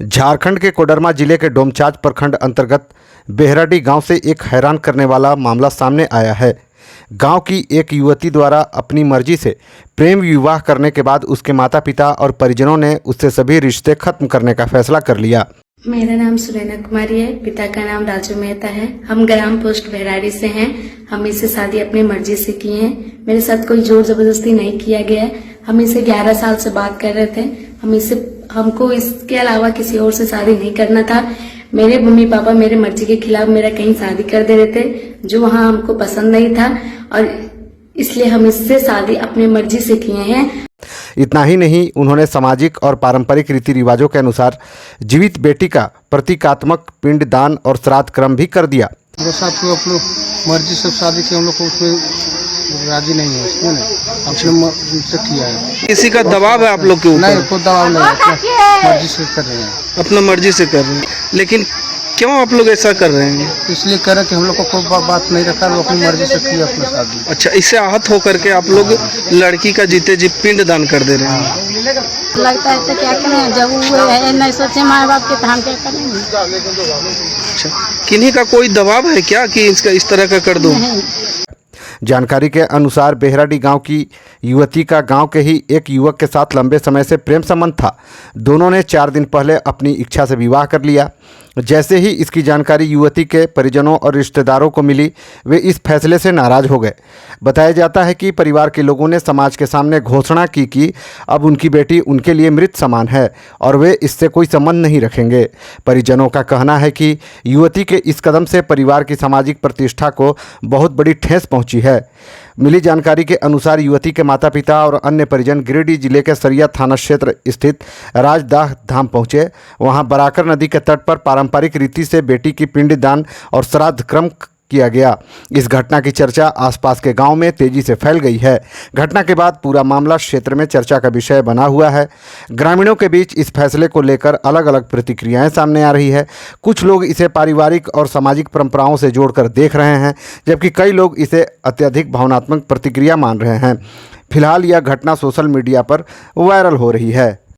झारखंड के कोडरमा जिले के डोमचांच प्रखंड अंतर्गत बेहराडी गांव से एक हैरान करने वाला मामला सामने आया है। गांव की एक युवती द्वारा अपनी मर्जी से प्रेम विवाह करने के बाद उसके माता पिता और परिजनों ने उससे सभी रिश्ते खत्म करने का फैसला कर लिया। मेरा नाम सुनैना कुमारी है, पिता का नाम राजू मेहता है। हम ग्राम पोस्ट बेहराडी से हैं। हम इससे शादी अपनी मर्जी से की है। मेरे साथ कोई जोर जबरदस्ती नहीं किया गया है। हम इसे 11 साल से बात कर रहे थे। हमको इसके अलावा किसी और से शादी नहीं करना था। मेरे मम्मी पापा मेरे मर्जी के खिलाफ मेरा कहीं शादी कर दे रहे थे, जो वहाँ हमको पसंद नहीं था, और इसलिए हम इससे शादी अपनी मर्जी से किए हैं। इतना ही नहीं, उन्होंने सामाजिक और पारंपरिक रीति रिवाजों के अनुसार जीवित बेटी का प्रतीकात्मक पिंड दान और श्राद्ध क्रम भी कर दिया। अपनी मर्जी से शादी की, हम लोग को उसमें राजी नहीं है, उसमें अपने मर्जी से किया है। किसी का दबाव है आप लोग के ऊपर? नहीं, कोई दबाव नहीं, अपनी मर्जी से कर रहे हैं। अपना मर्जी से कर रहे हैं, लेकिन क्यों आप लोग ऐसा कर रहे हैं? इसलिए कर रहे कि हम लोग को कोई बात नहीं रखा, वो अपनी मर्जी से किया अपना शादी। अच्छा, इससे आहत होकर के आप लोग लड़की का जीते जी पिंड दान कर दे रहे हैं। लगता है तो क्या करें, जब वो है नहीं सोचे माँ बाप के, तो हम क्या करेंगे। अच्छा, किन्हीं का कोई दबाव है क्या कि इसका इस तरह का कर दो? जानकारी के अनुसार बेहराडी गांव की युवती का गांव के ही एक युवक के साथ लंबे समय से प्रेम संबंध था। दोनों ने 4 दिन पहले अपनी इच्छा से विवाह कर लिया। जैसे ही इसकी जानकारी युवती के परिजनों और रिश्तेदारों को मिली, वे इस फैसले से नाराज हो गए। बताया जाता है कि परिवार के लोगों ने समाज के सामने घोषणा की कि अब उनकी बेटी उनके लिए मृत समान है और वे इससे कोई संबंध नहीं रखेंगे। परिजनों का कहना है कि युवती के इस कदम से परिवार की सामाजिक प्रतिष्ठा को बहुत बड़ी ठेस पहुंची है। मिली जानकारी के अनुसार युवती के माता पिता और अन्य परिजन गिरिडीह जिले के सरिया थाना क्षेत्र स्थित राजदाह धाम पहुंचे। वहां बराकर नदी के तट पर पारंपरिक रीति से बेटी की पिंड दान और श्राद्ध क्रम किया गया। इस घटना की चर्चा आसपास के गांव में तेजी से फैल गई है। घटना के बाद पूरा मामला क्षेत्र में चर्चा का विषय बना हुआ है। ग्रामीणों के बीच इस फैसले को लेकर अलग अलग प्रतिक्रियाएं सामने आ रही है। कुछ लोग इसे पारिवारिक और सामाजिक परंपराओं से जोड़कर देख रहे हैं, जबकि कई लोग इसे अत्यधिक भावनात्मक प्रतिक्रिया मान रहे हैं। फिलहाल यह घटना सोशल मीडिया पर वायरल हो रही है।